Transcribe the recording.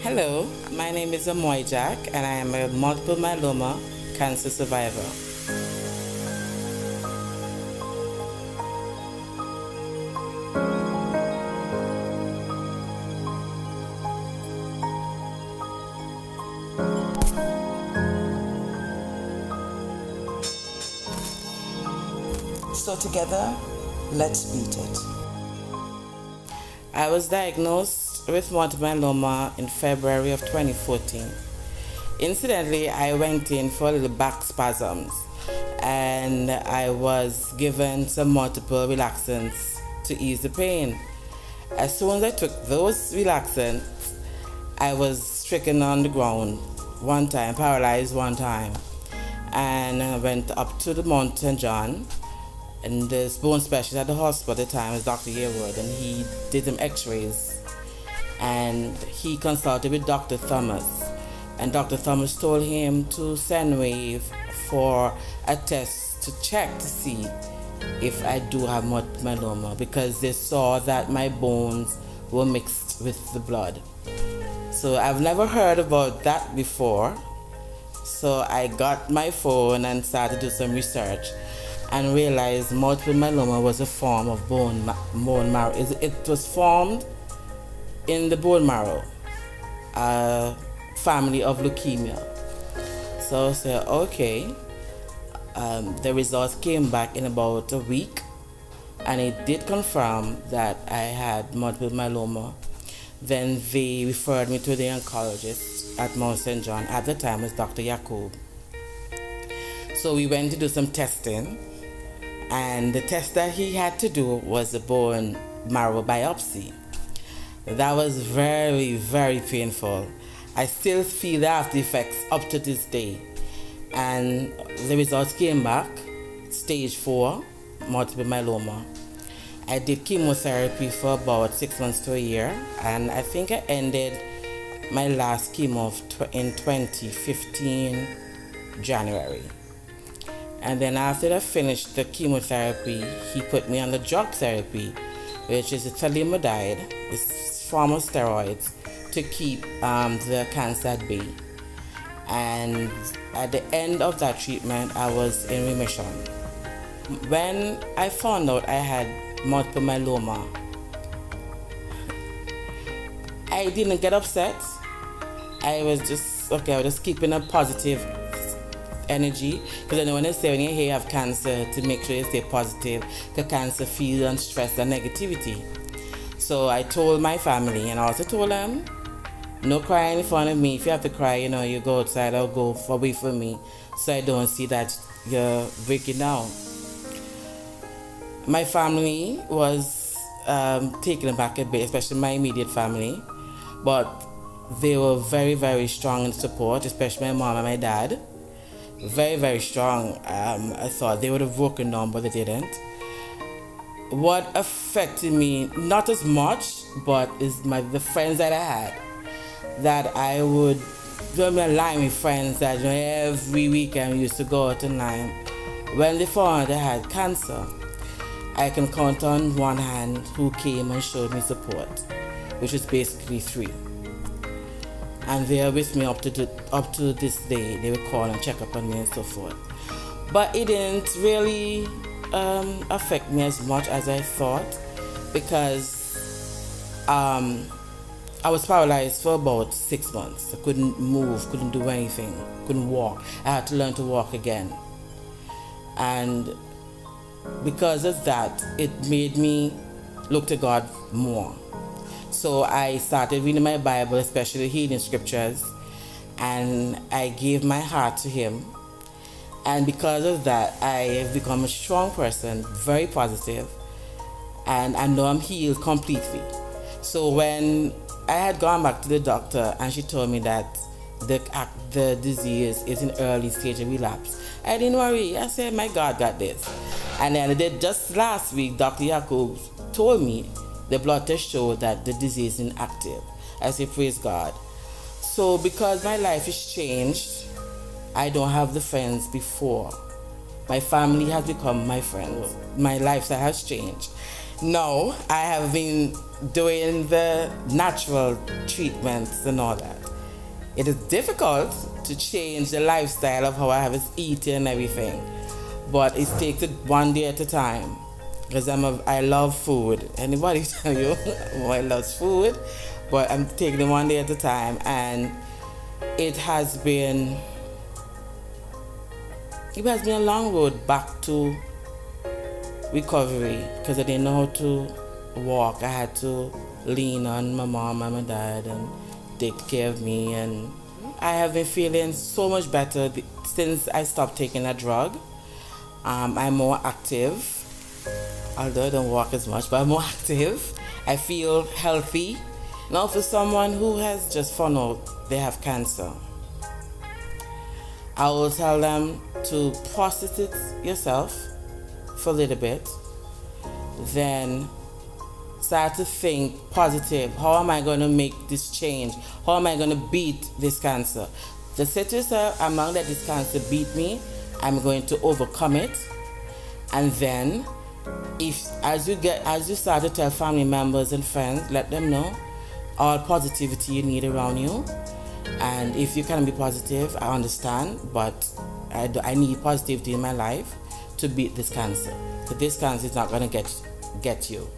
Hello, my name is Amoy and I am a multiple myeloma cancer survivor. So together, let's beat it. I was diagnosed with multiple myeloma in February of 2014. Incidentally, I went in for little back spasms and I was given some multiple relaxants to ease the pain. As soon as I took those relaxants, I was stricken on the ground one time, paralyzed one time, and I went up to the Mount St. John, and this bone specialist at the hospital at the time was Dr. Yearwood, and he did some x-rays, and he consulted with Dr. Thomas, and Dr. Thomas told him to send wave for a test to check to see if I do have multiple myeloma, because they saw that my bones were mixed with the blood. So I've never heard about that before. So I got my phone and started to do some research and realized multiple myeloma was a form of bone marrow. It was formed in the bone marrow, a family of leukemia. So I said, okay. The results came back in about a week, and it did confirm that I had multiple myeloma. Then they referred me to the oncologist at Mount St. John. At the time, it was Dr. Yakub. So we went to do some testing, and the test that he had to do was a bone marrow biopsy. That was very, very painful. I still feel the after effects up to this day. And the results came back, stage 4, multiple myeloma. I did chemotherapy for about 6 months to a year, and I think I ended my last chemo in 2015, January. And then after I finished the chemotherapy, he put me on the drug therapy, which is thalidomide. It's a form of steroids to keep the cancer at bay. And at the end of that treatment, I was in remission. When I found out I had multiple myeloma, I didn't get upset. I was just keeping a positive energy, because I know when they say when you have cancer, to make sure you stay positive, because cancer feeds on stress and negativity. So I told my family, and I also told them, no crying in front of me. If you have to cry, you go outside or go away from me, so I don't see that you're breaking down. My family was taken aback a bit, especially my immediate family, but they were very, very strong in support, especially my mom and my dad. Very, very strong. I thought they would have broken down, but they didn't. What affected me, not as much, but is the friends that I had. That I would go me line with friends that every weekend we used to go out and line. When they found out I had cancer, I can count on one hand who came and showed me support, which is basically 3. And they are with me up to this day. They would call and check up on me and so forth. But it didn't really affect me as much as I thought, because I was paralyzed for about 6 months. I couldn't move, couldn't do anything, couldn't walk. I had to learn to walk again. And because of that, it made me look to God more. So I started reading my Bible, especially healing scriptures, and I gave my heart to Him. And because of that, I have become a strong person, very positive, and I know I'm healed completely. So when I had gone back to the doctor and she told me that the disease is in early stage of relapse, I didn't worry. I said, my God got this. And then just last week, Dr. Yakub told me the blood test showed that the disease is inactive. I said, praise God. So because my life is changed, I don't have the friends before. My family has become my friends. My lifestyle has changed. No, I have been doing the natural treatments and all that. It is difficult to change the lifestyle of how I was eating and everything, but it takes it one day at a time. Because I love food. Anybody tell you I love food, but I'm taking it one day at a time, and it has been a long road back to recovery because I didn't know how to walk. I had to lean on my mom and my dad and take care of me, and I have been feeling so much better since I stopped taking a drug. I'm more active, although I don't walk as much, but I'm more active. I feel healthy. Now for someone who has just found out they have cancer, I will tell them to process it yourself for a little bit, then start to think positive. How am I going to make this change? How am I going to beat this cancer? Just say to yourself, I'm not let this cancer beat me. I'm going to overcome it. And then, as you start to tell family members and friends, let them know all positivity you need around you. And if you can be positive, I understand, but I need positivity in my life to beat this cancer. But this cancer is not going to get you.